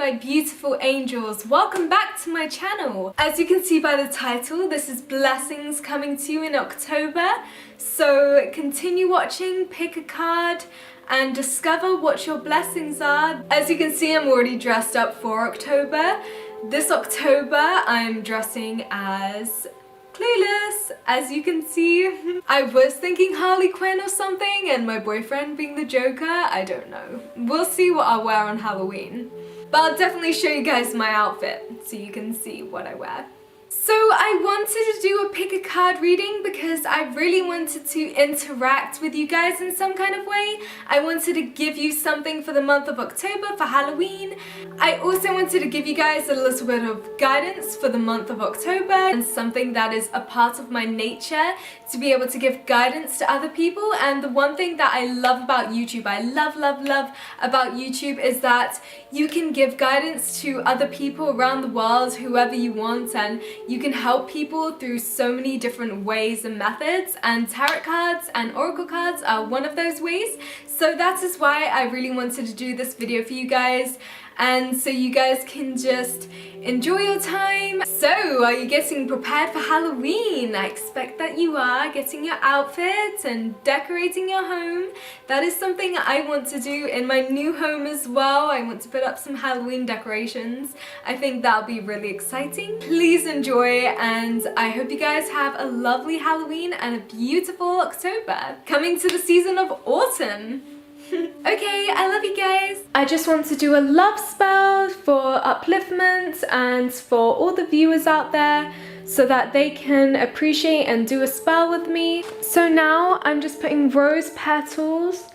my beautiful angels, welcome back to my channel. As you can see by the title, this is blessings coming to you in October, so continue watching, pick a card and discover what your blessings are. As you can see, I'm already dressed up for October. This October I'm dressing as Clueless, as you can see. I was thinking Harley Quinn or something, and my boyfriend being the Joker, I don't know. We'll see what I'll wear on Halloween. But I'll definitely show you guys my outfit so you can see what I wear. So I wanted to do a pick a card reading because I really wanted to interact with you guys in some kind of way. I wanted to give you something for the month of October for Halloween. I also wanted to give you guys a little bit of guidance for the month of October and something that is a part of my nature to be able to give guidance to other people. And the one thing that I love about YouTube, I love about YouTube, is that you can give guidance to other people around the world, whoever you want, and you can help people through so many different ways and methods, and tarot cards and oracle cards are one of those ways. So that is why I really wanted to do this video for you guys, and so you guys can just enjoy your time. So, are you getting prepared for Halloween? I expect that you are, getting your outfits and decorating your home. That is something I want to do in my new home as well. I want to put up some Halloween decorations. I think that'll be really exciting. Please enjoy, and I hope you guys have a lovely Halloween and a beautiful October. Coming to the season of autumn. Okay, I love you guys. I just want to do a love spell for upliftment and for all the viewers out there so that they can appreciate and do a spell with me. So now I'm just putting rose petals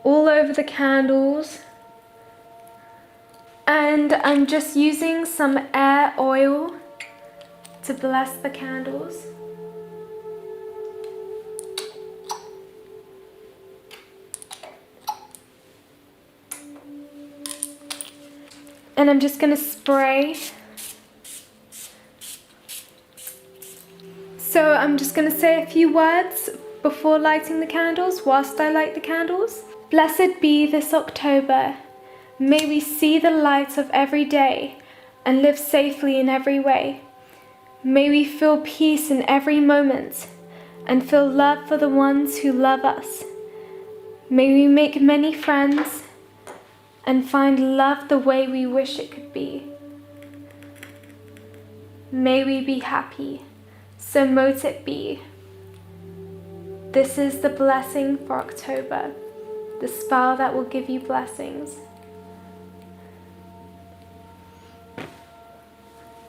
all over the candles, and I'm just using some air oil to bless the candles. And I'm just going to spray. So I'm just going to say a few words before lighting the candles, whilst I light the candles. Blessed be this October. May we see the light of every day and live safely in every way. May we feel peace in every moment and feel love for the ones who love us. May we make many friends and find love the way we wish it could be. May we be happy, so mote it be. This is the blessing for October, the spell that will give you blessings.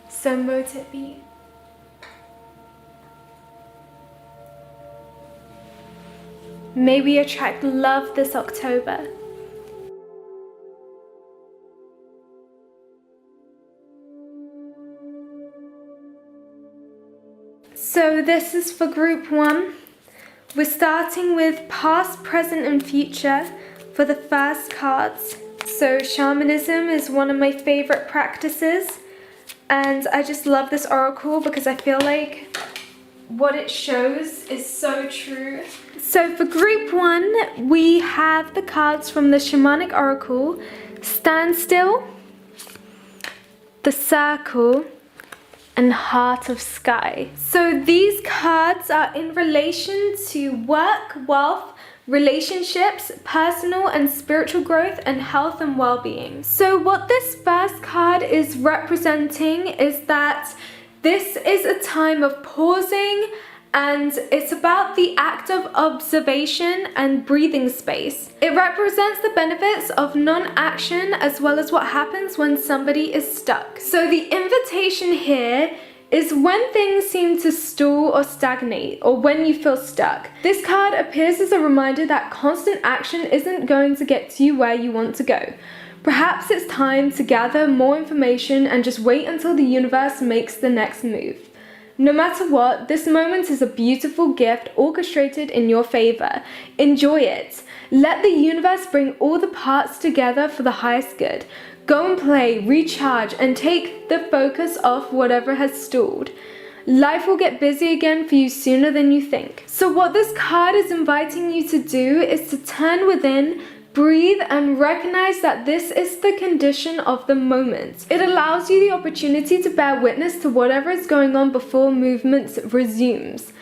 So mote it be. May we attract love this October. So this is for group 1. We're starting with past, present and future for the first cards. So shamanism is one of my favorite practices, and I just love this oracle because I feel like what it shows is so true. So for group 1, we have the cards from the shamanic oracle: Standstill, the Circle, and Heart of Sky. So these cards are in relation to work, wealth, relationships, personal and spiritual growth, and health and well-being. So what this first card is representing is that this is a time of pausing, and it's about the act of observation and breathing space. It represents the benefits of non-action as well as what happens when somebody is stuck. So the invitation here is when things seem to stall or stagnate, or when you feel stuck. This card appears as a reminder that constant action isn't going to get you where you want to go. Perhaps it's time to gather more information and just wait until the universe makes the next move. No matter what, this moment is a beautiful gift orchestrated in your favor. Enjoy it. Let the universe bring all the parts together for the highest good. Go and play, recharge, and take the focus off whatever has stalled. Life will get busy again for you sooner than you think. So what this card is inviting you to do is to turn within, breathe and recognize that this is the condition of the moment. It allows you the opportunity to bear witness to whatever is going on before movement resumes.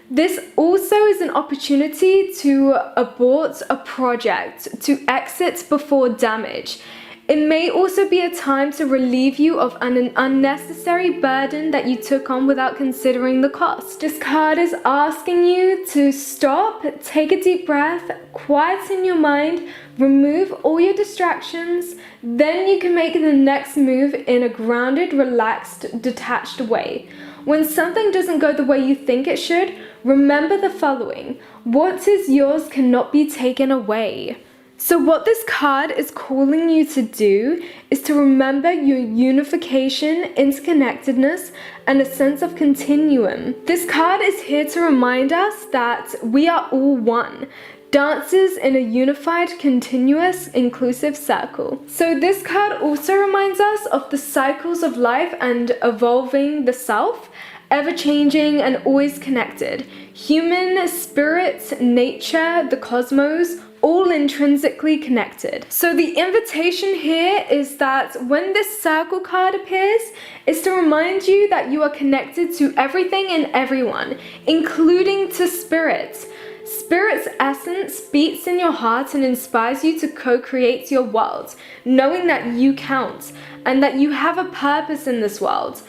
This also is an opportunity to abort a project, to exit before damage. It may also be a time to relieve you of an unnecessary burden that you took on without considering the cost. This card is asking you to stop, take a deep breath, quieten your mind, remove all your distractions, then you can make the next move in a grounded, relaxed, detached way. When something doesn't go the way you think it should, remember the following: what is yours cannot be taken away. So what this card is calling you to do is to remember your unification, interconnectedness, and a sense of continuum. This card is here to remind us that we are all one, dancers in a unified, continuous, inclusive circle. So this card also reminds us of the cycles of life and evolving the self, ever-changing and always connected. Human, spirit, nature, the cosmos, all intrinsically connected. So the invitation here is that when this circle card appears, is to remind you that you are connected to everything and everyone, including to spirit. Spirit's essence beats in your heart and inspires you to co-create your world, knowing that you count and that you have a purpose in this world.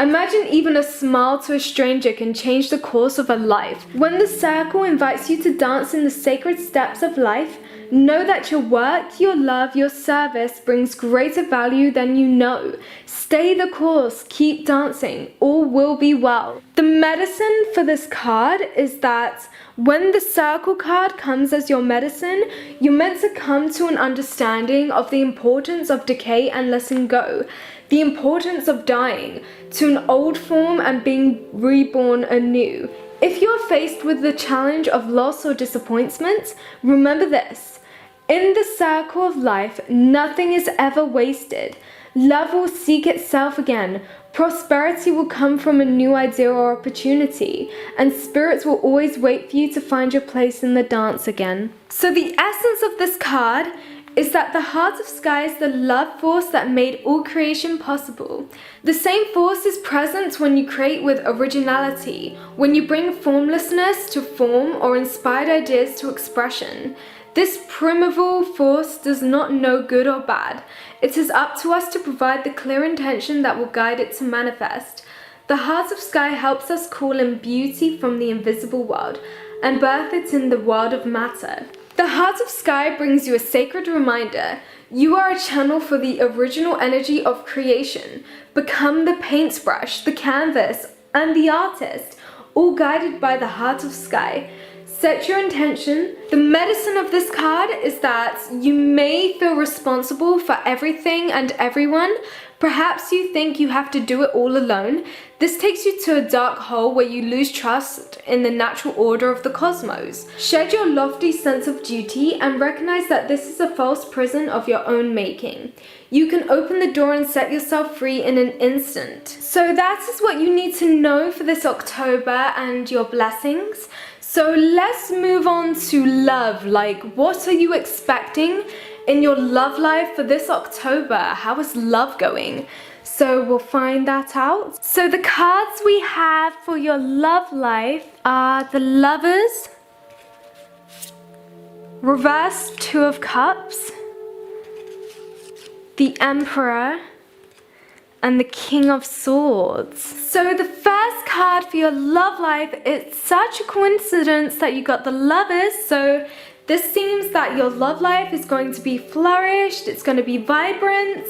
Imagine even a smile to a stranger can change the course of a life. When the circle invites you to dance in the sacred steps of life, know that your work, your love, your service brings greater value than you know. Stay the course, keep dancing, all will be well. The medicine for this card is that when the circle card comes as your medicine, you're meant to come to an understanding of the importance of decay and letting go, the importance of dying to an old form and being reborn anew. If you're faced with the challenge of loss or disappointment, remember this: in the circle of life, nothing is ever wasted. Love will seek itself again. Prosperity will come from a new idea or opportunity, and spirits will always wait for you to find your place in the dance again. So the essence of this card is that the heart of sky is the love force that made all creation possible. The same force is present when you create with originality, when you bring formlessness to form or inspired ideas to expression. This primeval force does not know good or bad. It is up to us to provide the clear intention that will guide it to manifest. The heart of sky helps us call in beauty from the invisible world and birth it in the world of matter. The heart of sky brings you a sacred reminder. You are a channel for the original energy of creation. Become the paintbrush, the canvas, and the artist, all guided by the heart of sky. Set your intention. The medicine of this card is that you may feel responsible for everything and everyone. Perhaps you think you have to do it all alone. This takes you to a dark hole where you lose trust in the natural order of the cosmos. Shed your lofty sense of duty and recognize that this is a false prison of your own making. You can open the door and set yourself free in an instant. So that is what you need to know for this October and your blessings. So let's move on to love. Like, what are you expecting in your love life for this October? How is love going? So we'll find that out. So the cards we have for your love life are the Lovers, Reverse Two of Cups, the Emperor, and the King of Swords. So the first card for your love life, it's such a coincidence that you got the Lovers. So this seems that your love life is going to be flourished, it's going to be vibrant.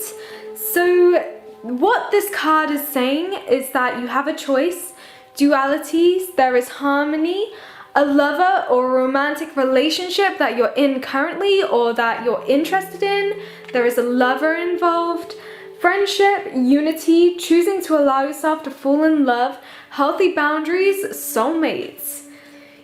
So what this card is saying is that you have a choice, dualities, there is harmony, a lover or a romantic relationship that you're in currently or that you're interested in, there is a lover involved. Friendship, unity, choosing to allow yourself to fall in love, healthy boundaries, soulmates.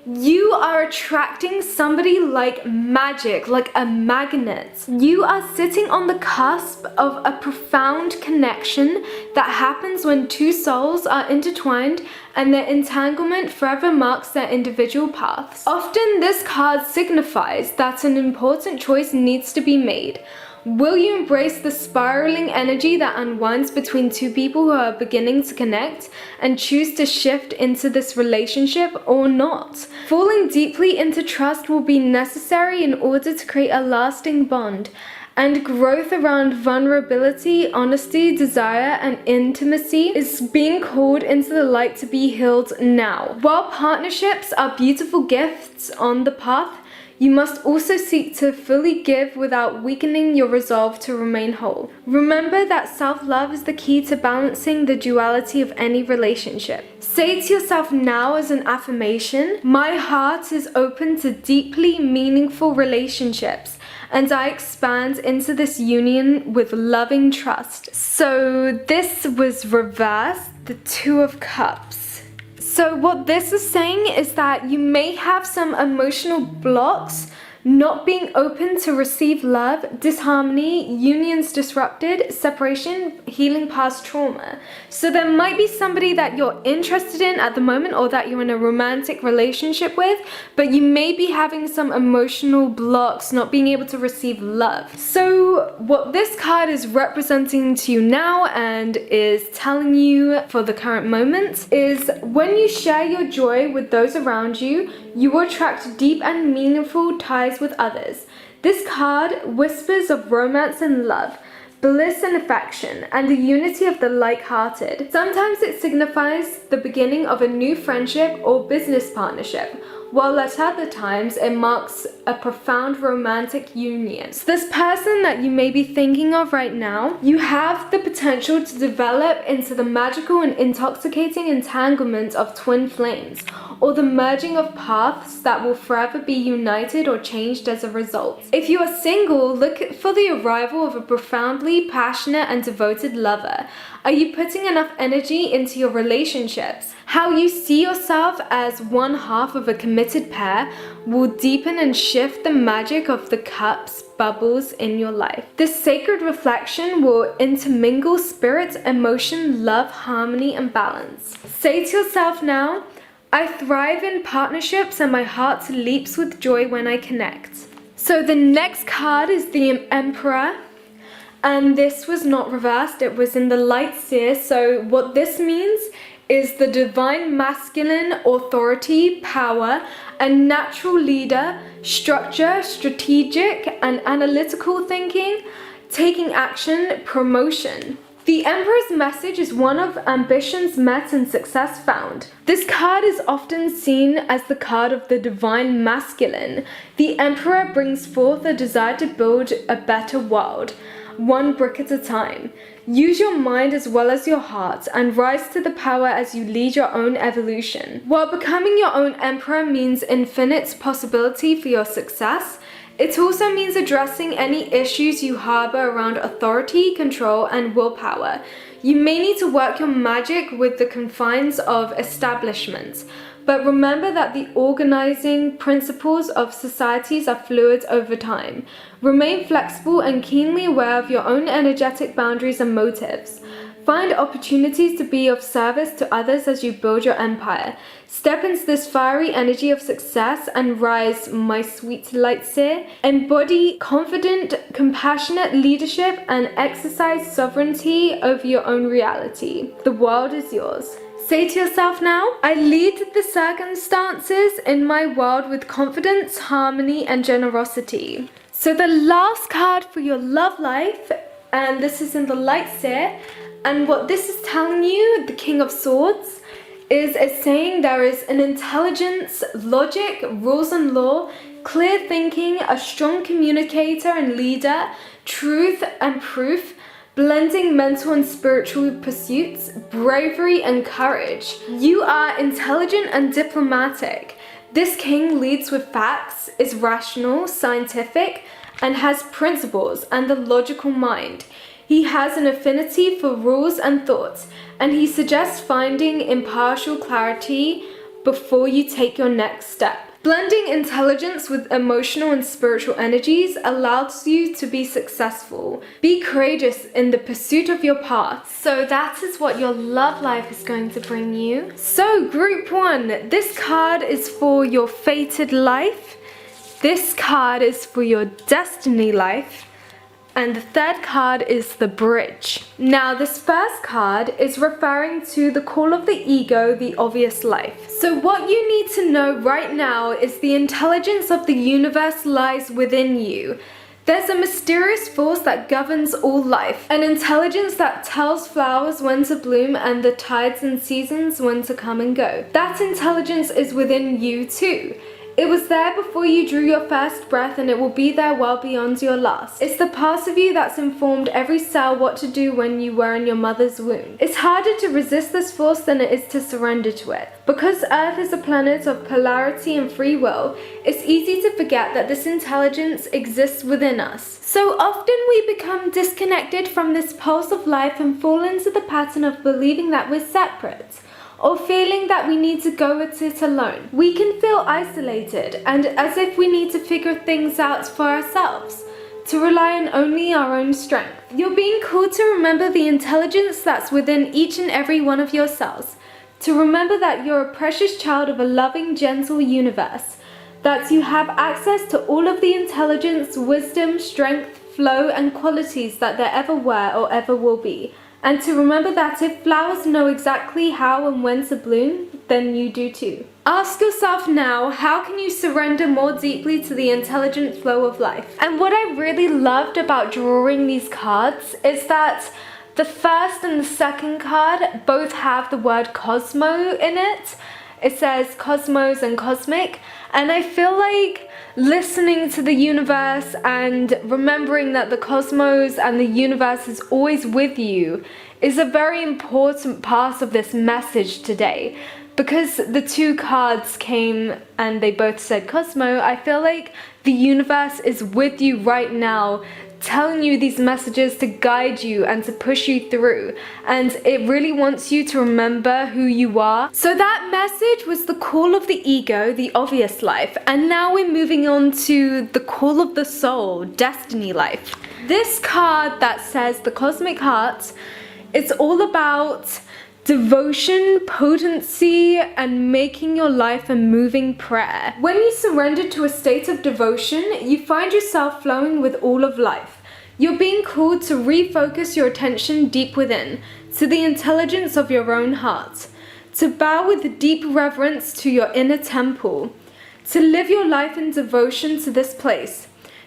You are attracting somebody like magic, like a magnet. You are sitting on the cusp of a profound connection that happens when two souls are intertwined and their entanglement forever marks their individual paths. Often this card signifies that an important choice needs to be made. Will you embrace the spiraling energy that unwinds between two people who are beginning to connect and choose to shift into this relationship or not? Falling deeply into trust will be necessary in order to create a lasting bond, and growth around vulnerability, honesty, desire, and intimacy is being called into the light to be healed now. While partnerships are beautiful gifts on the path, you must also seek to fully give without weakening your resolve to remain whole. Remember that self-love is the key to balancing the duality of any relationship. Say to yourself now as an affirmation, my heart is open to deeply meaningful relationships, and I expand into this union with loving trust. So this was reversed, the Two of Cups. So what this is saying is that you may have some emotional blocks, not being open to receive love, disharmony, unions disrupted, separation, healing past trauma. So there might be somebody that you're interested in at the moment or that you're in a romantic relationship with, but you may be having some emotional blocks, not being able to receive love. So what this card is representing to you now and is telling you for the current moment is when you share your joy with those around you, you will attract deep and meaningful ties with others. This card whispers of romance and love, bliss and affection, and the unity of the like-hearted. Sometimes it signifies the beginning of a new friendship or business partnership, while at other times it marks a profound romantic union. So this person that you may be thinking of right now, you have the potential to develop into the magical and intoxicating entanglement of twin flames, or the merging of paths that will forever be united or changed as a result. If you are single, look for the arrival of a profoundly passionate and devoted lover. Are you putting enough energy into your relationships? How you see yourself as one half of a committed pair will deepen and shift the magic of the cups bubbles in your life. This sacred reflection will intermingle spirit, emotion, love, harmony, and balance. Say to yourself now, I thrive in partnerships and my heart leaps with joy when I connect. So the next card is the Emperor. And this was not reversed, it was in the light seer. So what this means is the divine masculine authority, power, a natural leader, structure, strategic and analytical thinking, taking action, promotion. The Emperor's message is one of ambitions met and success found. This card is often seen as the card of the divine masculine. The Emperor brings forth a desire to build a better world, one brick at a time. Use your mind as well as your heart and rise to the power as you lead your own evolution. While becoming your own emperor means infinite possibility for your success, it also means addressing any issues you harbor around authority, control, and willpower. You may need to work your magic with the confines of establishments, but remember that the organizing principles of societies are fluid over time. Remain flexible and keenly aware of your own energetic boundaries and motives. Find opportunities to be of service to others as you build your empire. Step into this fiery energy of success and rise, my sweet light seer. Embody confident, compassionate leadership and exercise sovereignty over your own reality. The world is yours. Say to yourself now, I lead the circumstances in my world with confidence, harmony, and generosity. So the last card for your love life, and this is in the light seer, and what this is telling you, the King of Swords, is saying there is an intelligence, logic, rules and law, clear thinking, a strong communicator and leader, truth and proof, blending mental and spiritual pursuits, bravery and courage. You are intelligent and diplomatic. This king leads with facts, is rational, scientific, and has principles and the logical mind. He has an affinity for rules and thoughts, and he suggests finding impartial clarity before you take your next step. Blending intelligence with emotional and spiritual energies allows you to be successful. Be courageous in the pursuit of your path. So that is what your love life is going to bring you. So group 1, this card is for your fated life. This card is for your destiny life. And the third card is the bridge. Now this first card is referring to the call of the ego, the obvious life. So what you need to know right now is the intelligence of the universe lies within you. There's a mysterious force that governs all life, an intelligence that tells flowers when to bloom and the tides and seasons when to come and go. That intelligence is within you too. It was there before you drew your first breath, and it will be there well beyond your last. It's the part of you that's informed every cell what to do when you were in your mother's womb. It's harder to resist this force than it is to surrender to it. Because Earth is a planet of polarity and free will, it's easy to forget that this intelligence exists within us. So often we become disconnected from this pulse of life and fall into the pattern of believing that we're separate, or feeling that we need to go at it alone. We can feel isolated and as if we need to figure things out for ourselves, to rely on only our own strength. You're being called to remember the intelligence that's within each and every one of your cells, to remember that you're a precious child of a loving, gentle universe, that you have access to all of the intelligence, wisdom, strength, flow, and qualities that there ever were or ever will be. And to remember that if flowers know exactly how and when to bloom, then you do too. Ask yourself now, how can you surrender more deeply to the intelligent flow of life? And what I really loved about drawing these cards is that the first and the second card both have the word cosmo in it. It says cosmos and cosmic, and I feel like listening to the universe and remembering that the cosmos and the universe is always with you is a very important part of this message today. Because the two cards came and they both said Cosmo, I feel like the universe is with you right now, telling you these messages to guide you and to push you through, and it really wants you to remember who you are. So that message was the call of the ego, the obvious life, and now we're moving on to the call of the soul, destiny life. This card that says the cosmic heart, it's all about devotion, potency, and making your life a moving prayer. When you surrender to a state of devotion, you find yourself flowing with all of life. You're being called to refocus your attention deep within, to the intelligence of your own heart, to bow with deep reverence to your inner temple, to live your life in devotion to this place,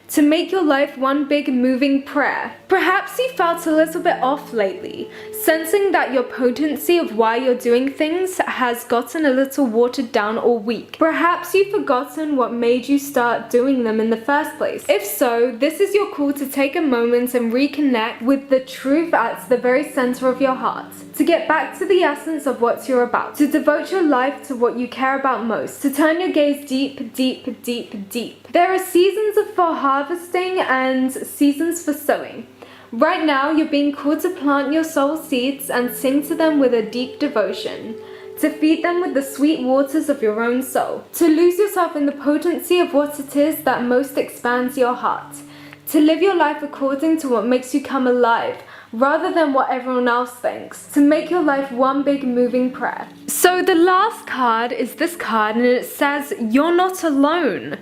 to make your life one big moving prayer. Perhaps you felt a little bit off lately, sensing that your potency of why you're doing things has gotten a little watered down or weak. Perhaps you've forgotten what made you start doing them in the first place. If so, this is your call to take a moment and reconnect with the truth at the very center of your heart, to get back to the essence of what you're about, to devote your life to what you care about most, to turn your gaze deep, deep, deep, deep. There are seasons for harvesting and seasons for sowing. Right now, you're being called to plant your soul seeds and sing to them with a deep devotion, to feed them with the sweet waters of your own soul, to lose yourself in the potency of what it is that most expands your heart, to live your life according to what makes you come alive, rather than what everyone else thinks, to make your life one big moving prayer. So the last card is this card, and it says, "You're not alone."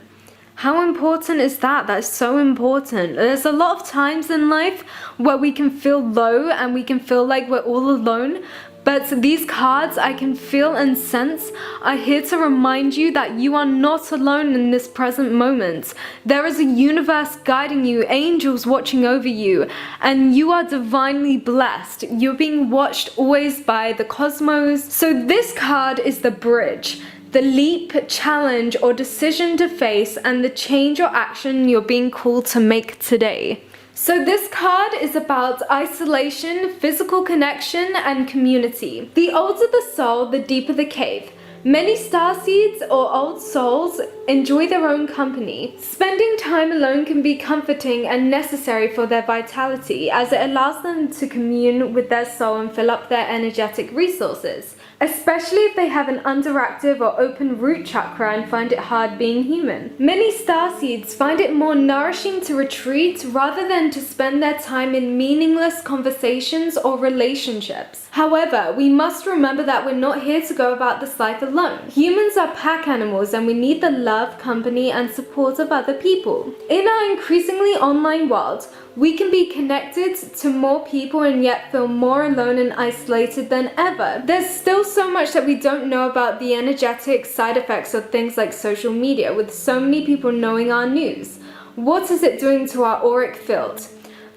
How important is that? That's so important. There's a lot of times in life where we can feel low and we can feel like we're all alone. But these cards I can feel and sense are here to remind you that you are not alone in this present moment. There is a universe guiding you, angels watching over you, and you are divinely blessed. You're being watched always by the cosmos. So this card is the bridge. The leap, challenge, or decision to face, and the change or action you're being called to make today. So this card is about isolation, physical connection, and community. The older the soul, the deeper the cave. Many starseeds or old souls enjoy their own company. Spending time alone can be comforting and necessary for their vitality, as it allows them to commune with their soul and fill up their energetic resources, especially if they have an underactive or open root chakra and find it hard being human. Many starseeds find it more nourishing to retreat rather than to spend their time in meaningless conversations or relationships. However, we must remember that we're not here to go about this life alone. Humans are pack animals and we need the love, company, and support of other people. In our increasingly online world, we can be connected to more people and yet feel more alone and isolated than ever. There's still so much that we don't know about the energetic side effects of things like social media, with so many people knowing our news. What is it doing to our auric field?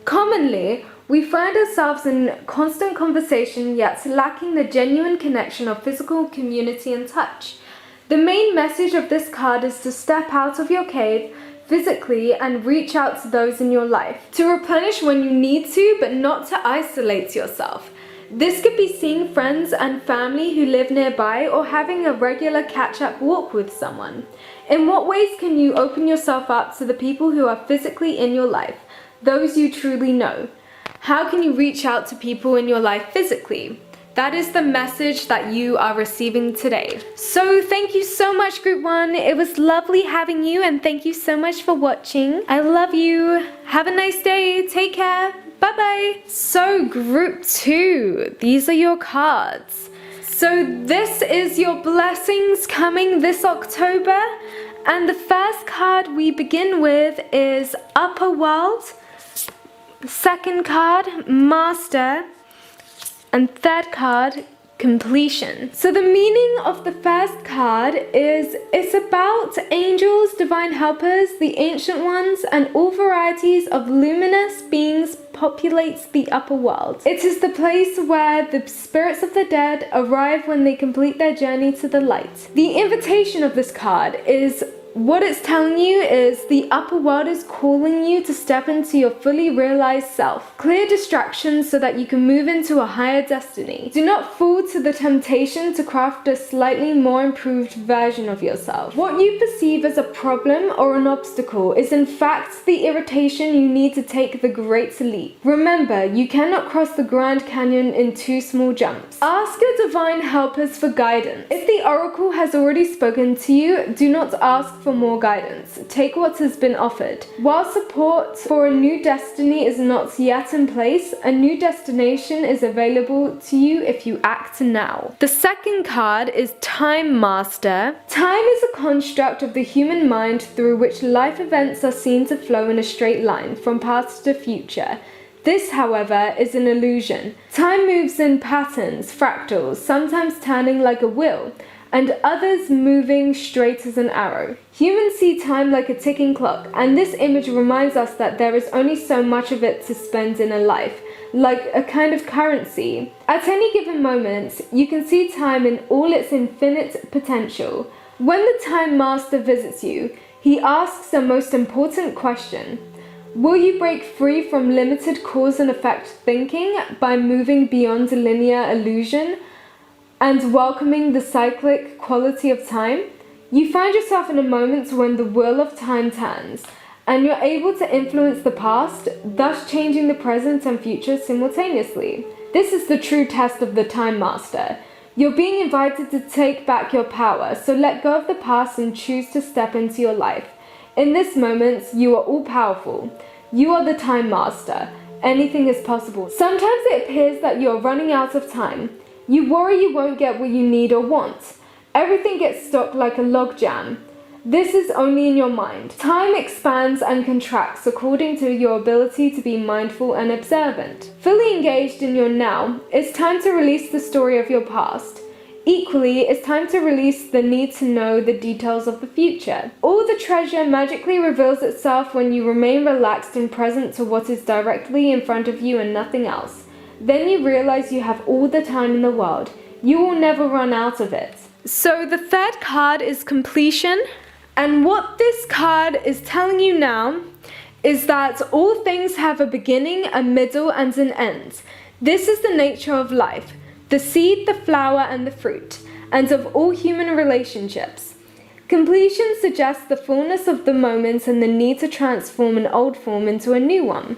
Commonly, we find ourselves in constant conversation yet lacking the genuine connection of physical community and touch. The main message of this card is to step out of your cave physically and reach out to those in your life. To replenish when you need to, but not to isolate yourself. This could be seeing friends and family who live nearby or having a regular catch-up walk with someone. In what ways can you open yourself up to the people who are physically in your life, those you truly know? How can you reach out to people in your life physically? That is the message that you are receiving today. So thank you so much, Group 1. It was lovely having you, and thank you so much for watching. I love you. Have a nice day. Take care. Bye-bye. So Group 2, these are your cards. So this is your blessings coming this October. And the first card we begin with is Upper World. Second card, Master. And third card, Completion. So the meaning of the first card is it's about angels, divine helpers, the ancient ones, and all varieties of luminous beings populates the upper world. It is the place where the spirits of the dead arrive when they complete their journey to the light. The invitation of this card is what it's telling you is the upper world is calling you to step into your fully realized self. Clear distractions so that you can move into a higher destiny. Do not fall to the temptation to craft a slightly more improved version of yourself. What you perceive as a problem or an obstacle is in fact the irritation you need to take the great leap. Remember, you cannot cross the Grand Canyon in 2 small jumps. Ask your divine helpers for guidance. If the oracle has already spoken to you, do not ask for more guidance. Take what has been offered. While support for a new destiny is not yet in place, a new destination is available to you if you act now. The second card is Time Master. Time is a construct of the human mind through which life events are seen to flow in a straight line from past to future. This, however, is an illusion. Time moves in patterns, fractals, sometimes turning like a wheel, and others moving straight as an arrow. Humans see time like a ticking clock, and this image reminds us that there is only so much of it to spend in a life, like a kind of currency. At any given moment, you can see time in all its infinite potential. When the Time Master visits you, he asks a most important question. Will you break free from limited cause and effect thinking by moving beyond linear illusion and welcoming the cyclic quality of time? You find yourself in a moment when the wheel of time turns, and you're able to influence the past, thus changing the present and future simultaneously. This is the true test of the Time Master. You're being invited to take back your power, so let go of the past and choose to step into your life. In this moment, you are all-powerful. You are the Time Master. Anything is possible. Sometimes it appears that you're running out of time. You worry you won't get what you need or want. Everything gets stuck like a logjam. This is only in your mind. Time expands and contracts according to your ability to be mindful and observant. Fully engaged in your now, it's time to release the story of your past. Equally, it's time to release the need to know the details of the future. All the treasure magically reveals itself when you remain relaxed and present to what is directly in front of you and nothing else. Then you realize you have all the time in the world. You will never run out of it. So the third card is Completion. And what this card is telling you now is that all things have a beginning, a middle, and an end. This is the nature of life. The seed, the flower, and the fruit. and of all human relationships. Completion suggests the fullness of the moment and the need to transform an old form into a new one.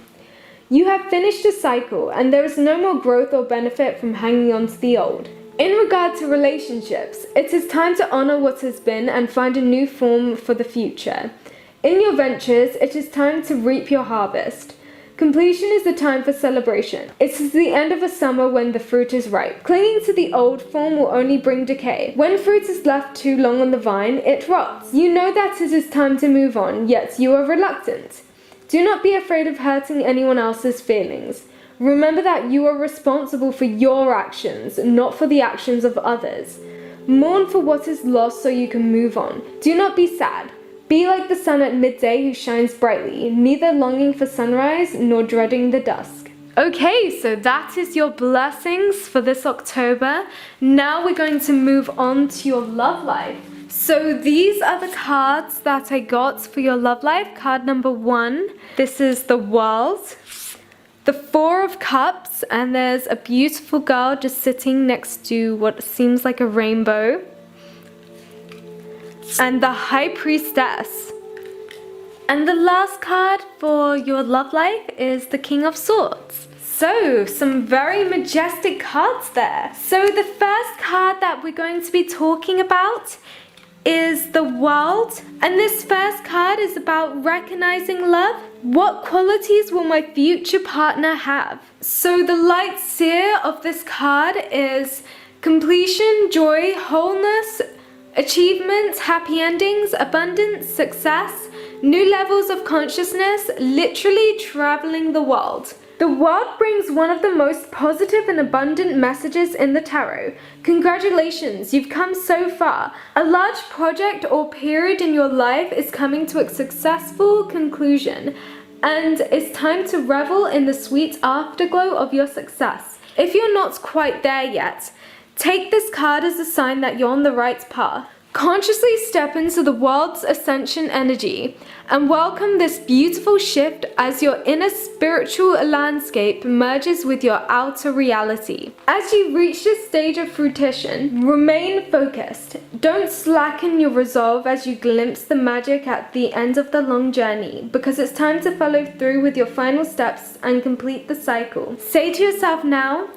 You have finished a cycle, and there is no more growth or benefit from hanging on to the old. In regard to relationships, it is time to honor what has been and find a new form for the future. In your ventures, it is time to reap your harvest. Completion is the time for celebration. It is the end of a summer when the fruit is ripe. Clinging to the old form will only bring decay. When fruit is left too long on the vine, it rots. You know that it is time to move on, yet you are reluctant. Do not be afraid of hurting anyone else's feelings. Remember that you are responsible for your actions, not for the actions of others. Mourn for what is lost so you can move on. Do not be sad. Be like the sun at midday who shines brightly, neither longing for sunrise nor dreading the dusk. Okay, so that is your blessings for this October. Now we're going to move on to your love life. So these are the cards that I got for your love life. Card number 1, this is the World. The 4 of Cups, and there's a beautiful girl just sitting next to what seems like a rainbow. And the High Priestess. And the last card for your love life is the King of Swords. So, some very majestic cards there. So the first card that we're going to be talking about is the World, and this first card is about recognizing love. What qualities will my future partner have? So the light seer of this card is completion, joy, wholeness, achievements, happy endings, abundance, success, new levels of consciousness, literally traveling the world. The World brings one of the most positive and abundant messages in the tarot. Congratulations, you've come so far. A large project or period in your life is coming to a successful conclusion, and it's time to revel in the sweet afterglow of your success. If you're not quite there yet, take this card as a sign that you're on the right path. Consciously step into the World's ascension energy and welcome this beautiful shift as your inner spiritual landscape merges with your outer reality. As you reach this stage of fruition, remain focused. Don't slacken your resolve as you glimpse the magic at the end of the long journey, because it's time to follow through with your final steps and complete the cycle. Say to yourself now,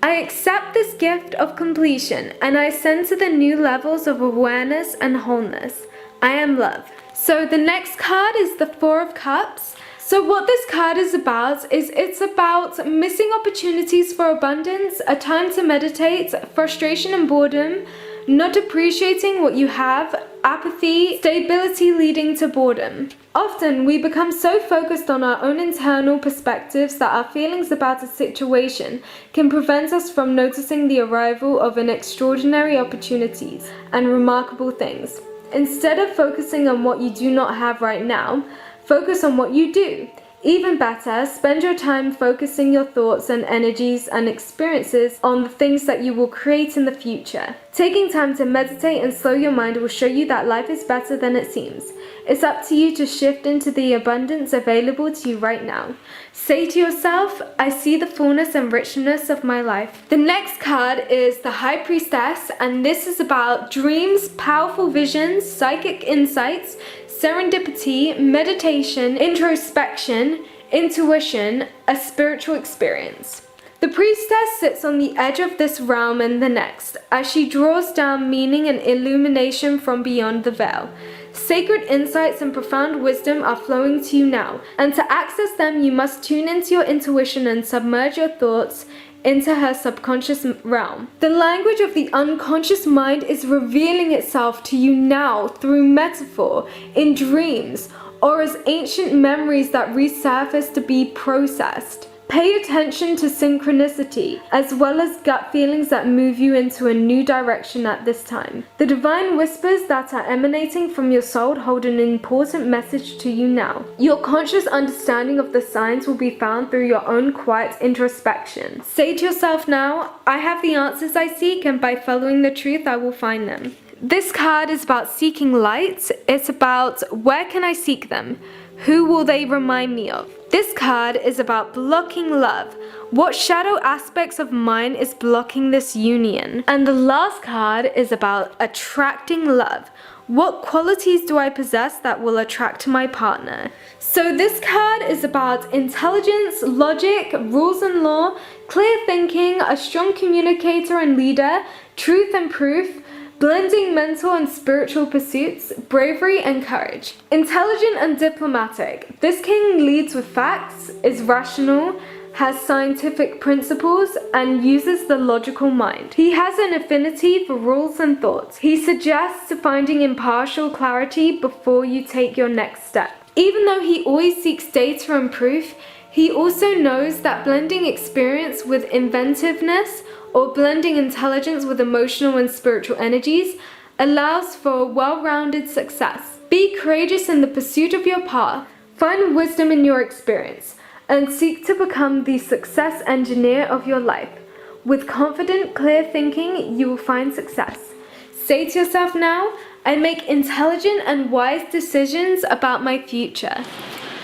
I accept this gift of completion, and I ascend to the new levels of awareness and wholeness. I am love. So the next card is the 4 of Cups. So what this card is about is it's about missing opportunities for abundance, a time to meditate, frustration and boredom, not appreciating what you have, apathy, stability leading to boredom. Often we become so focused on our own internal perspectives that our feelings about a situation can prevent us from noticing the arrival of an extraordinary opportunities and remarkable things. Instead of focusing on what you do not have right now, focus on what you do. Even better, spend your time focusing your thoughts and energies and experiences on the things that you will create in the future. Taking time to meditate and slow your mind will show you that life is better than it seems. It's up to you to shift into the abundance available to you right now. Say to yourself, I see the fullness and richness of my life. The next card is the High Priestess, and this is about dreams, powerful visions, psychic insights, serendipity, meditation, introspection, intuition, a spiritual experience. The priestess sits on the edge of this realm and the next, as she draws down meaning and illumination from beyond the veil. Sacred insights and profound wisdom are flowing to you now, and to access them you must tune into your intuition and submerge your thoughts into her subconscious realm. The language of the unconscious mind is revealing itself to you now through metaphor, in dreams, or as ancient memories that resurface to be processed. Pay attention to synchronicity, as well as gut feelings that move you into a new direction at this time. The divine whispers that are emanating from your soul hold an important message to you now. Your conscious understanding of the signs will be found through your own quiet introspection. Say to yourself now, I have the answers I seek, and by following the truth I will find them. This card is about seeking light. It's about where can I seek them? Who will they remind me of? This card is about blocking love. What shadow aspects of mine is blocking this union? And the last card is about attracting love. What qualities do I possess that will attract my partner? So this card is about intelligence, logic, rules and law, clear thinking, a strong communicator and leader, truth and proof, blending mental and spiritual pursuits, bravery and courage. Intelligent and diplomatic. This king leads with facts, is rational, has scientific principles, and uses the logical mind. He has an affinity for rules and thoughts. He suggests finding impartial clarity before you take your next step. Even though he always seeks data and proof, he also knows that blending experience with inventiveness or blending intelligence with emotional and spiritual energies allows for well-rounded success. Be courageous in the pursuit of your path. Find wisdom in your experience and seek to become the success engineer of your life. With confident, clear thinking, you will find success. Say to yourself now, I make intelligent and wise decisions about my future.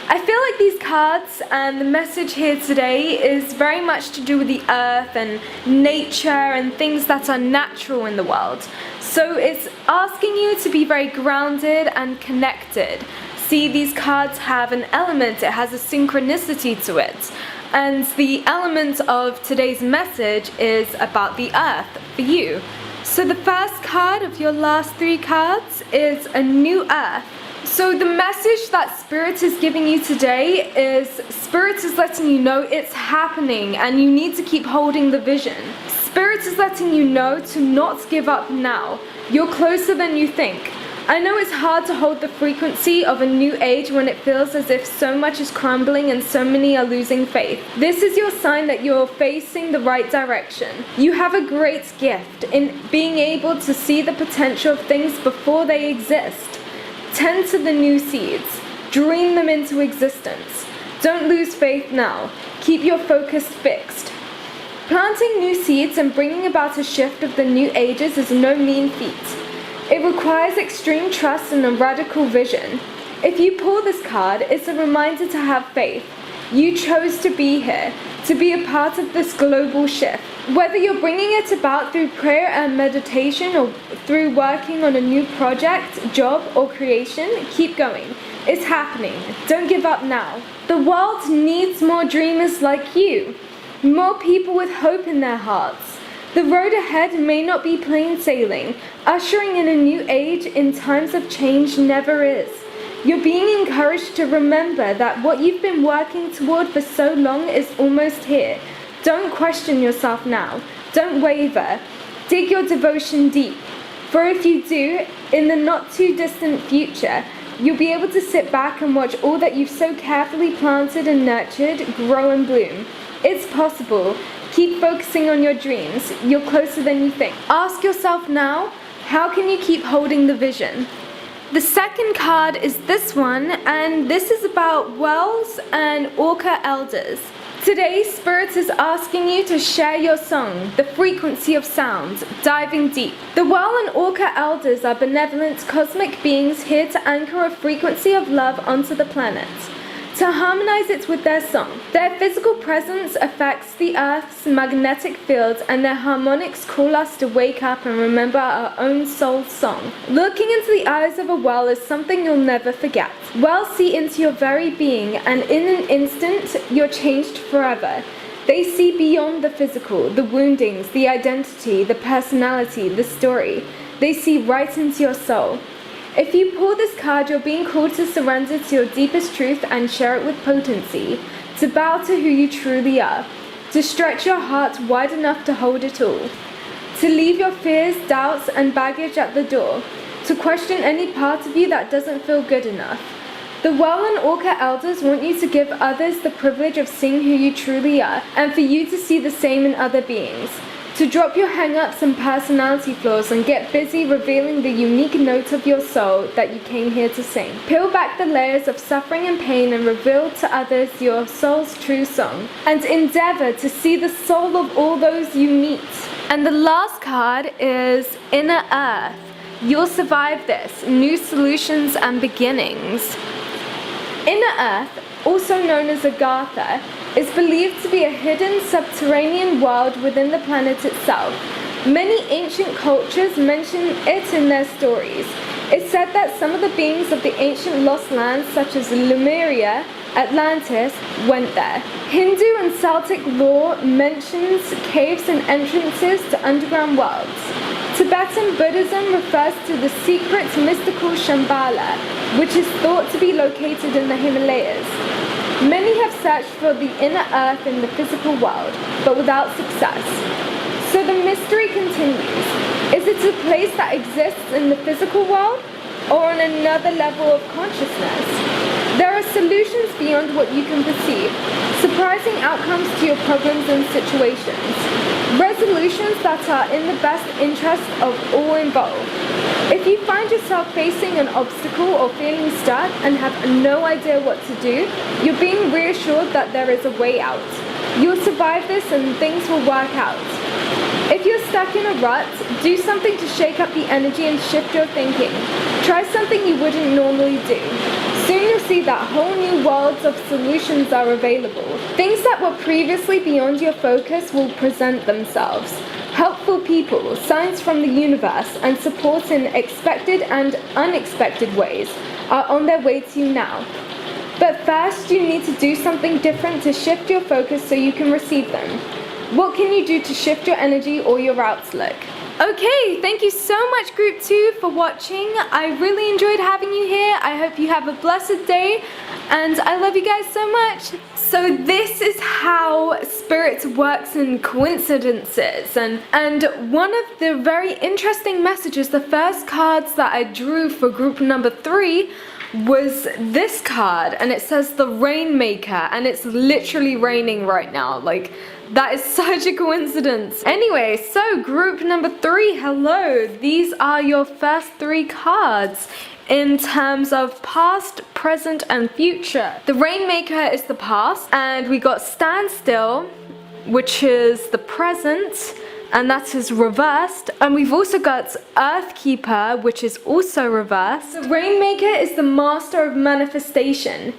I feel like these cards and the message here today is very much to do with the earth and nature and things that are natural in the world. So it's asking you to be very grounded and connected. See, these cards have an element, it has a synchronicity to it. And the element of today's message is about the earth for you. So the first card of your last 3 cards is a new earth. So the message that Spirit is giving you today is Spirit is letting you know it's happening and you need to keep holding the vision. Spirit is letting you know to not give up now. You're closer than you think. I know it's hard to hold the frequency of a new age when it feels as if so much is crumbling and so many are losing faith. This is your sign that you're facing the right direction. You have a great gift in being able to see the potential of things before they exist. Tend to the new seeds. Dream them into existence. Don't lose faith now. Keep your focus fixed. Planting new seeds and bringing about a shift of the new ages is no mean feat. It requires extreme trust and a radical vision. If you pull this card, it's a reminder to have faith. You chose to be here, to be a part of this global shift. Whether you're bringing it about through prayer and meditation or through working on a new project, job, or creation, keep going. It's happening. Don't give up now. The world needs more dreamers like you, more people with hope in their hearts. The road ahead may not be plain sailing. Ushering in a new age in times of change never is. You're being encouraged to remember that what you've been working toward for so long is almost here. Don't question yourself now. Don't waver. Dig your devotion deep. For if you do, in the not too distant future, you'll be able to sit back and watch all that you've so carefully planted and nurtured grow and bloom. It's possible. Keep focusing on your dreams. You're closer than you think. Ask yourself now, how can you keep holding the vision? The second card is this one, and this is about wells and orca elders. Today, Spirit is asking you to share your song, the frequency of sound, diving deep. The well and orca elders are benevolent cosmic beings here to anchor a frequency of love onto the planet, to harmonize it with their song. Their physical presence affects the Earth's magnetic field, and their harmonics call us to wake up and remember our own soul song. Looking into the eyes of a well is something you'll never forget. Wells see into your very being, and in an instant, you're changed forever. They see beyond the physical, the woundings, the identity, the personality, the story. They see right into your soul. If you pull this card, you're being called to surrender to your deepest truth and share it with potency, to bow to who you truly are, to stretch your heart wide enough to hold it all, to leave your fears, doubts, and baggage at the door, to question any part of you that doesn't feel good enough. The well and orca elders want you to give others the privilege of seeing who you truly are, and for you to see the same in other beings. To drop your hang-ups and personality flaws and get busy revealing the unique note of your soul that you came here to sing. Peel back the layers of suffering and pain and reveal to others your soul's true song. And endeavor to see the soul of all those you meet. And the last card is Inner Earth. You'll survive this. New solutions and beginnings. Inner Earth, also known as Agartha, is believed to be a hidden subterranean world within the planet itself. Many ancient cultures mention it in their stories. It's said that some of the beings of the ancient lost lands, such as Lemuria, Atlantis, went there. Hindu and Celtic lore mentions caves and entrances to underground worlds. Tibetan Buddhism refers to the secret mystical Shambhala, which is thought to be located in the Himalayas. Many have searched for the inner earth in the physical world, but without success. So the mystery continues. Is it a place that exists in the physical world, or on another level of consciousness? There are solutions beyond what you can perceive, surprising outcomes to your problems and situations, resolutions that are in the best interest of all involved. If you find yourself facing an obstacle or feeling stuck and have no idea what to do, you're being reassured that there is a way out. You'll survive this and things will work out. If you're stuck in a rut, do something to shake up the energy and shift your thinking. Try something you wouldn't normally do. Soon you'll see that whole new worlds of solutions are available. Things that were previously beyond your focus will present themselves. Helpful people, signs from the universe, and support in expected and unexpected ways are on their way to you now. But first, you need to do something different to shift your focus so you can receive them. What can you do to shift your energy or your outlook? Okay, thank you so much Group 2 for watching. I really enjoyed having you here. I hope you have a blessed day, and I love you guys so much. So this is how spirit works in coincidences, and one of the very interesting messages, the first cards that I drew for group number 3 was this card, and it says the Rainmaker, and it's literally raining right now. Like, that is such a coincidence. Anyway, so group number 3, hello. These are your first 3 cards in terms of past, present, and future. The Rainmaker is the past, and we got Standstill, which is the present, and that is reversed. And we've also got Earthkeeper, which is also reversed. The Rainmaker is the master of manifestation,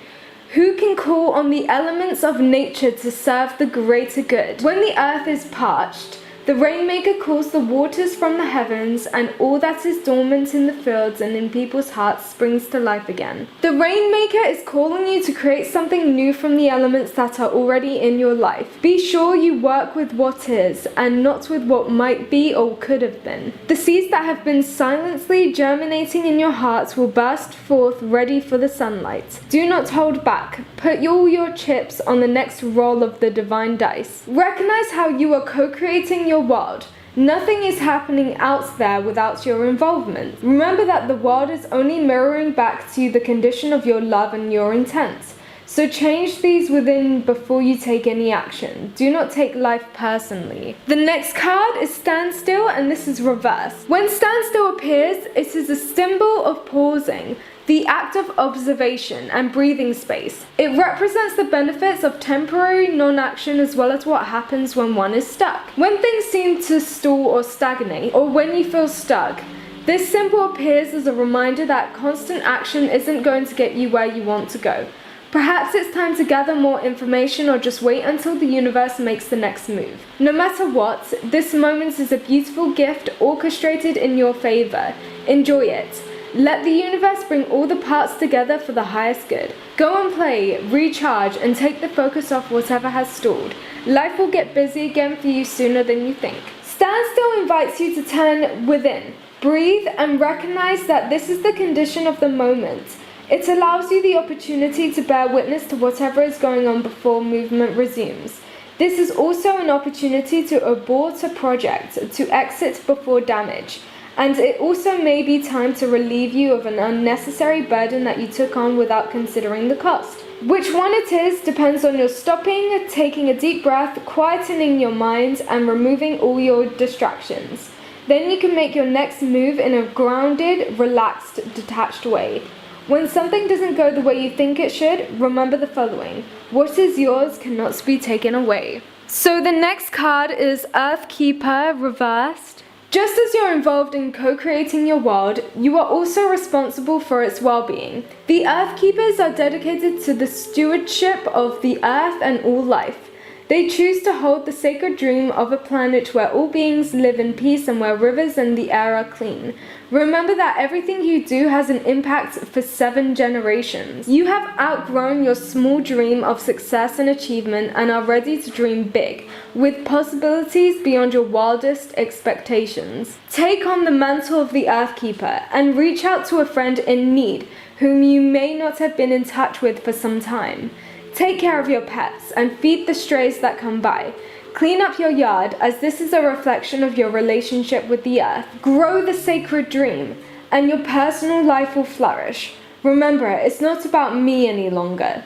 who can call on the elements of nature to serve the greater good. When the earth is parched, the Rainmaker calls the waters from the heavens, and all that is dormant in the fields and in people's hearts springs to life again. The Rainmaker is calling you to create something new from the elements that are already in your life. Be sure you work with what is, and not with what might be or could have been. The seeds that have been silently germinating in your hearts will burst forth ready for the sunlight. Do not hold back. Put all your chips on the next roll of the divine dice. Recognize how you are co-creating your world. Nothing is happening out there without your involvement. Remember that the world is only mirroring back to you the condition of your love and your intent. So change these within before you take any action. Do not take life personally. The next card is Standstill, and this is reversed. When Standstill appears, it is a symbol of pausing, the act of observation and breathing space. It represents the benefits of temporary non-action as well as what happens when one is stuck. When things seem to stall or stagnate, or when you feel stuck, this symbol appears as a reminder that constant action isn't going to get you where you want to go. Perhaps it's time to gather more information or just wait until the universe makes the next move. No matter what, this moment is a beautiful gift orchestrated in your favor. Enjoy it. Let the universe bring all the parts together for the highest good. Go and play, recharge, and take the focus off whatever has stalled. Life will get busy again for you sooner than you think. Standstill invites you to turn within. Breathe and recognize that this is the condition of the moment. It allows you the opportunity to bear witness to whatever is going on before movement resumes. This is also an opportunity to abort a project, to exit before damage. And it also may be time to relieve you of an unnecessary burden that you took on without considering the cost. Which one it is depends on your stopping, taking a deep breath, quietening your mind, and removing all your distractions. Then you can make your next move in a grounded, relaxed, detached way. When something doesn't go the way you think it should, remember the following: what is yours cannot be taken away. So the next card is Earthkeeper reversed. Just as you're involved in co-creating your world, you are also responsible for its well-being. The Earth Keepers are dedicated to the stewardship of the Earth and all life. They choose to hold the sacred dream of a planet where all beings live in peace and where rivers and the air are clean. Remember that everything you do has an impact for 7 generations. You have outgrown your small dream of success and achievement and are ready to dream big, with possibilities beyond your wildest expectations. Take on the mantle of the Earth Keeper and reach out to a friend in need whom you may not have been in touch with for some time. Take care of your pets and feed the strays that come by. Clean up your yard, as this is a reflection of your relationship with the earth. Grow the sacred dream, and your personal life will flourish. Remember, it's not about me any longer.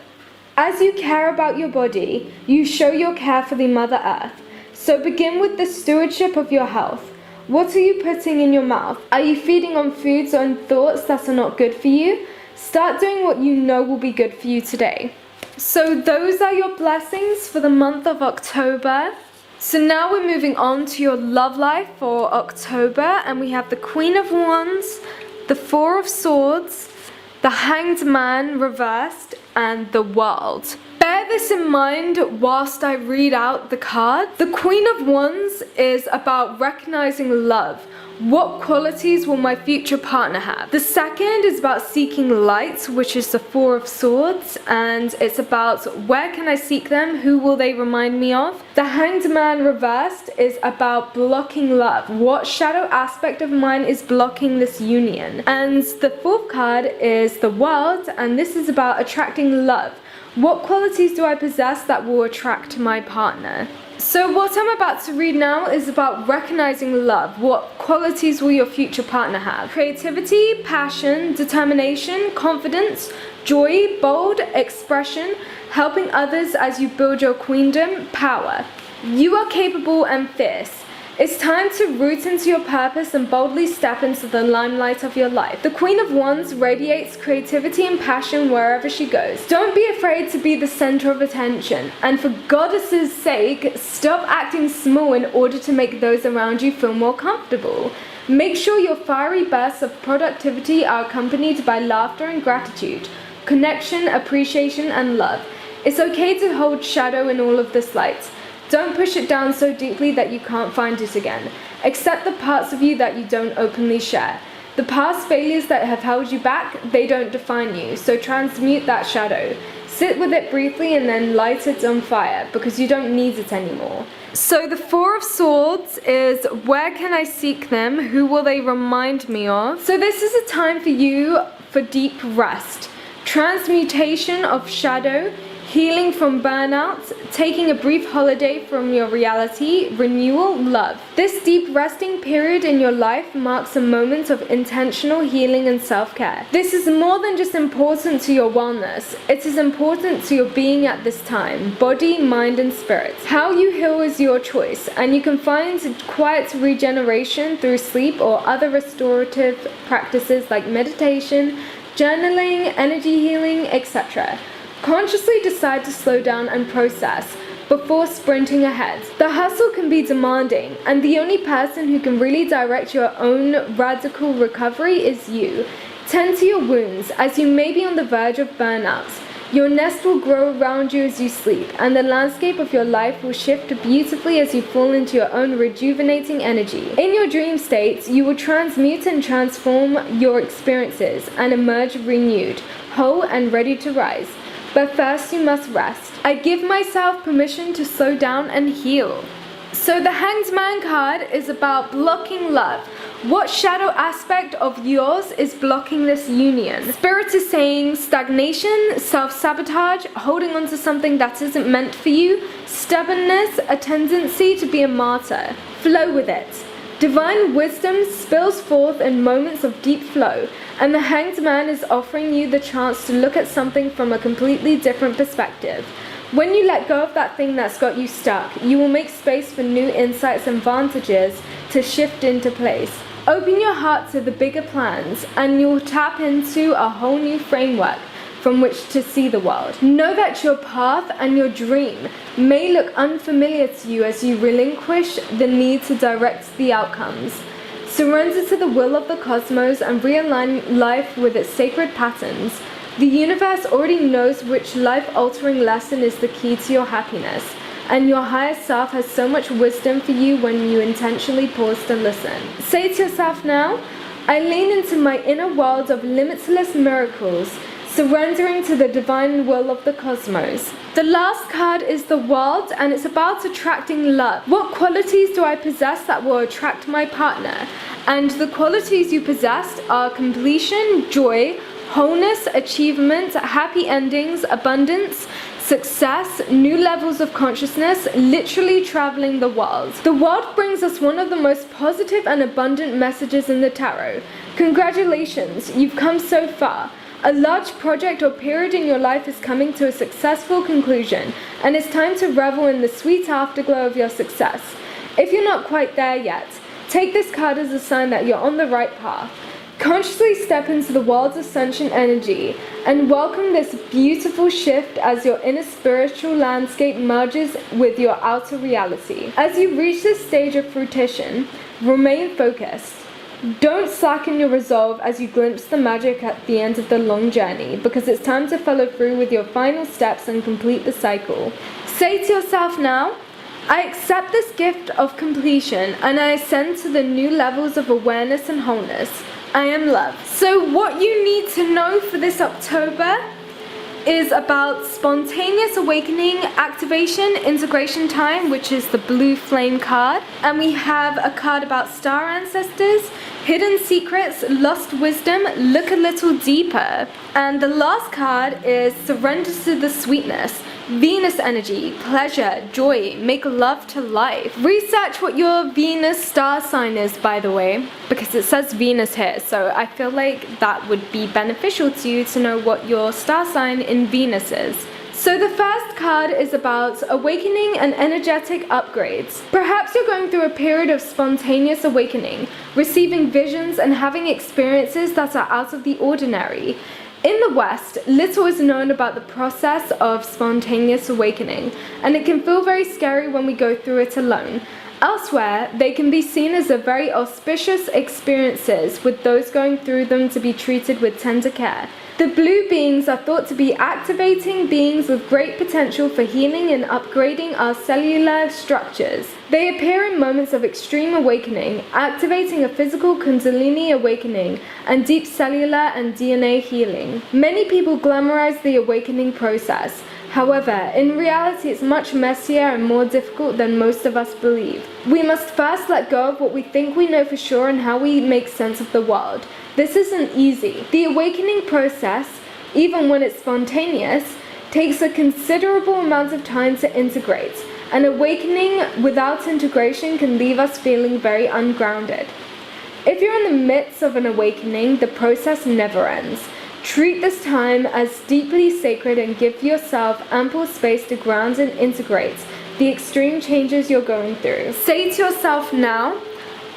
As you care about your body, you show your care for the Mother Earth. So begin with the stewardship of your health. What are you putting in your mouth? Are you feeding on foods and thoughts that are not good for you? Start doing what you know will be good for you today. So those are your blessings for the month of October. So now we're moving on to your love life for October, and we have the Queen of Wands, the Four of Swords, the Hanged Man reversed, and the World. Bear this in mind whilst I read out the card. The Queen of Wands is about recognizing love. What qualities will my future partner have? The second is about seeking light, which is the Four of Swords, and it's about where can I seek them? Who will they remind me of? The Hanged Man reversed is about blocking love. What shadow aspect of mine is blocking this union? And the fourth card is the World, and this is about attracting love. What qualities do I possess that will attract my partner? So what I'm about to read now is about recognizing love. What qualities will your future partner have? Creativity, passion, determination, confidence, joy, bold, expression, helping others as you build your queendom, power. You are capable and fierce. It's time to root into your purpose and boldly step into the limelight of your life. The Queen of Wands radiates creativity and passion wherever she goes. Don't be afraid to be the center of attention. And for goddess's sake, stop acting small in order to make those around you feel more comfortable. Make sure your fiery bursts of productivity are accompanied by laughter and gratitude, connection, appreciation, and love. It's okay to hold shadow in all of this light. Don't push it down so deeply that you can't find it again. Accept the parts of you that you don't openly share. The past failures that have held you back, they don't define you, so transmute that shadow. Sit with it briefly and then light it on fire, because you don't need it anymore. So the Four of Swords is, where can I seek them? Who will they remind me of? So this is a time for you for deep rest, transmutation of shadow, healing from burnout, taking a brief holiday from your reality, renewal, love. This deep resting period in your life marks a moment of intentional healing and self-care. This is more than just important to your wellness. It is important to your being at this time, body, mind, and spirit. How you heal is your choice, and you can find quiet regeneration through sleep or other restorative practices like meditation, journaling, energy healing, etc. Consciously decide to slow down and process before sprinting ahead. The hustle can be demanding, and the only person who can really direct your own radical recovery is you. Tend to your wounds, as you may be on the verge of burnout. Your nest will grow around you as you sleep, and the landscape of your life will shift beautifully as you fall into your own rejuvenating energy. In your dream state, you will transmute and transform your experiences and emerge renewed, whole, and ready to rise. But first you must rest. I give myself permission to slow down and heal. So the Hanged Man card is about blocking love. What shadow aspect of yours is blocking this union? Spirit is saying stagnation, self-sabotage, holding on to something that isn't meant for you, stubbornness, a tendency to be a martyr. Flow with it. Divine wisdom spills forth in moments of deep flow, and the Hanged Man is offering you the chance to look at something from a completely different perspective. When you let go of that thing that's got you stuck, you will make space for new insights and vantages to shift into place. Open your heart to the bigger plans, and you'll tap into a whole new framework from which to see the world. Know that your path and your dream may look unfamiliar to you as you relinquish the need to direct the outcomes. Surrender to the will of the cosmos and realign life with its sacred patterns. The universe already knows which life-altering lesson is the key to your happiness, and your higher self has so much wisdom for you when you intentionally pause to listen. Say to yourself now, I lean into my inner world of limitless miracles, surrendering to the divine will of the cosmos. The last card is the World, and it's about attracting love. What qualities do I possess that will attract my partner? And the qualities you possess are completion, joy, wholeness, achievement, happy endings, abundance, success, new levels of consciousness, literally traveling the world. The world brings us one of the most positive and abundant messages in the tarot. Congratulations, you've come so far. A large project or period in your life is coming to a successful conclusion, and it's time to revel in the sweet afterglow of your success. If you're not quite there yet, take this card as a sign that you're on the right path. Consciously step into the world's ascension energy and welcome this beautiful shift as your inner spiritual landscape merges with your outer reality. As you reach this stage of fruition, remain focused. Don't slacken your resolve as you glimpse the magic at the end of the long journey, because it's time to follow through with your final steps and complete the cycle. Say to yourself now, I accept this gift of completion and I ascend to the new levels of awareness and wholeness. I am love. So what you need to know for this October is about spontaneous awakening, activation, integration time, which is the blue flame card. And we have a card about star ancestors, hidden secrets, lost wisdom, look a little deeper. And the last card is surrender to the sweetness. Venus energy, pleasure, joy, make love to life. Research what your Venus star sign is, by the way, because it says Venus here, so I feel like that would be beneficial to you to know what your star sign in Venus is. So the first card is about awakening and energetic upgrades. Perhaps you're going through a period of spontaneous awakening, receiving visions and having experiences that are out of the ordinary. In the West, little is known about the process of spontaneous awakening, and it can feel very scary when we go through it alone. Elsewhere, they can be seen as a very auspicious experiences, with those going through them to be treated with tender care. The blue beings are thought to be activating beings with great potential for healing and upgrading our cellular structures. They appear in moments of extreme awakening, activating a physical Kundalini awakening and deep cellular and DNA healing. Many people glamorize the awakening process. However, in reality, it's much messier and more difficult than most of us believe. We must first let go of what we think we know for sure and how we make sense of the world. This isn't easy. The awakening process, even when it's spontaneous, takes a considerable amount of time to integrate. An awakening without integration can leave us feeling very ungrounded. If you're in the midst of an awakening, the process never ends. Treat this time as deeply sacred and give yourself ample space to ground and integrate the extreme changes you're going through. Say to yourself now,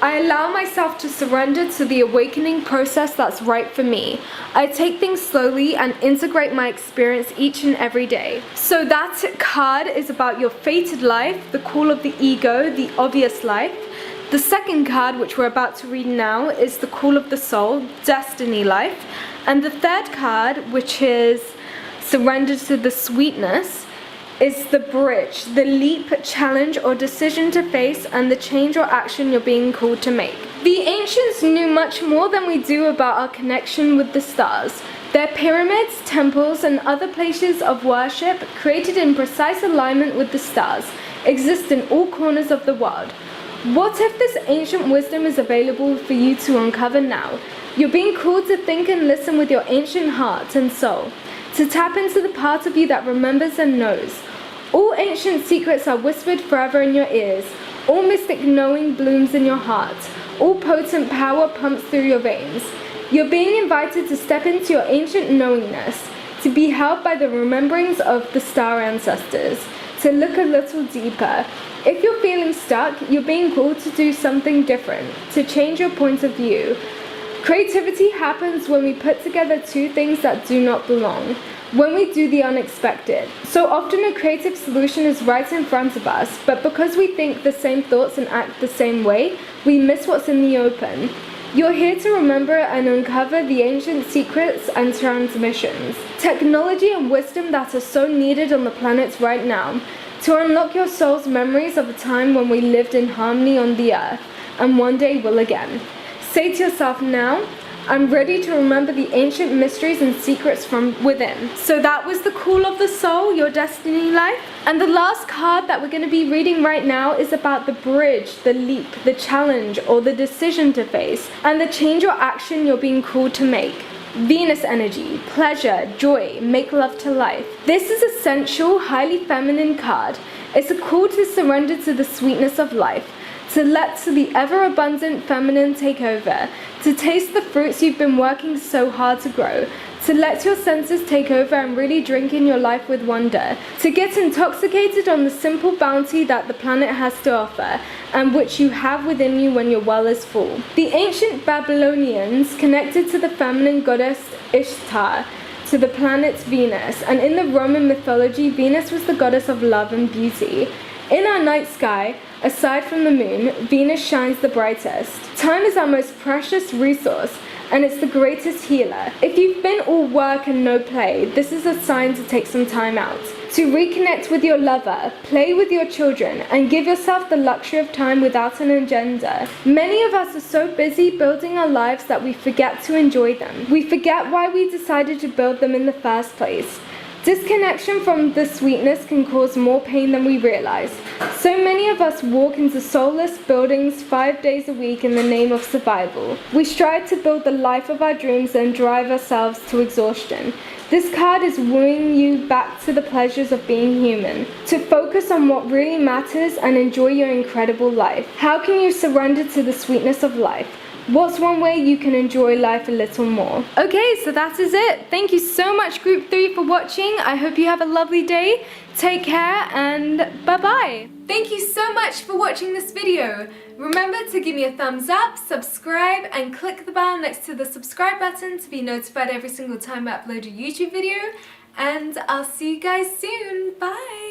I allow myself to surrender to the awakening process that's right for me. I take things slowly and integrate my experience each and every day. So that card is about your fated life, the call of the ego, the obvious life. The second card, which we're about to read now, is the call of the soul, destiny life. And the third card, which is surrender to the sweetness, is the bridge, the leap, challenge, or decision to face, and the change or action you're being called to make. The ancients knew much more than we do about our connection with the stars. Their pyramids, temples, and other places of worship, created in precise alignment with the stars, exist in all corners of the world. What if this ancient wisdom is available for you to uncover now? You're being called to think and listen with your ancient heart and soul, to tap into the part of you that remembers and knows. All ancient secrets are whispered forever in your ears. All mystic knowing blooms in your heart. All potent power pumps through your veins. You're being invited to step into your ancient knowingness, to be held by the rememberings of the star ancestors, to look a little deeper. If you're feeling stuck, you're being called to do something different, to change your point of view. Creativity happens when we put together two things that do not belong. when we do the unexpected. So often a creative solution is right in front of us, but because we think the same thoughts and act the same way, we miss what's in the open. You're here to remember and uncover the ancient secrets and transmissions, technology and wisdom that are so needed on the planet right now, to unlock your soul's memories of a time when we lived in harmony on the earth, and one day will again. Say to yourself now, I'm ready to remember the ancient mysteries and secrets from within. So that was the call of the soul, your destiny life. And the last card that we're going to be reading right now is about the bridge, the leap, the challenge, or the decision to face, and the change or action you're being called to make. Venus energy, pleasure, joy, make love to life. This is a sensual, highly feminine card. It's a call to surrender to the sweetness of life, to let the ever-abundant feminine take over, to taste the fruits you've been working so hard to grow, to let your senses take over and really drink in your life with wonder, to get intoxicated on the simple bounty that the planet has to offer, and which you have within you when your well is full. The ancient Babylonians connected to the feminine goddess Ishtar, to the planet Venus, and in the Roman mythology, Venus was the goddess of love and beauty. In our night sky, aside from the moon, Venus shines the brightest. Time is our most precious resource, and it's the greatest healer. If you've been all work and no play, this is a sign to take some time out, to reconnect with your lover, play with your children, and give yourself the luxury of time without an agenda. Many of us are so busy building our lives that we forget to enjoy them. We forget why we decided to build them in the first place. Disconnection from the sweetness can cause more pain than we realize. So many of us walk into soulless buildings 5 days a week in the name of survival. We strive to build the life of our dreams and drive ourselves to exhaustion. This card is wooing you back to the pleasures of being human, to focus on what really matters and enjoy your incredible life. How can you surrender to the sweetness of life? What's one way you can enjoy life a little more? Okay, so that is it. Thank you so much, Group 3, for watching. I hope you have a lovely day. Take care and bye-bye. Thank you so much for watching this video. Remember to give me a thumbs up, subscribe, and click the bell next to the subscribe button to be notified every single time I upload a YouTube video. And I'll see you guys soon. Bye.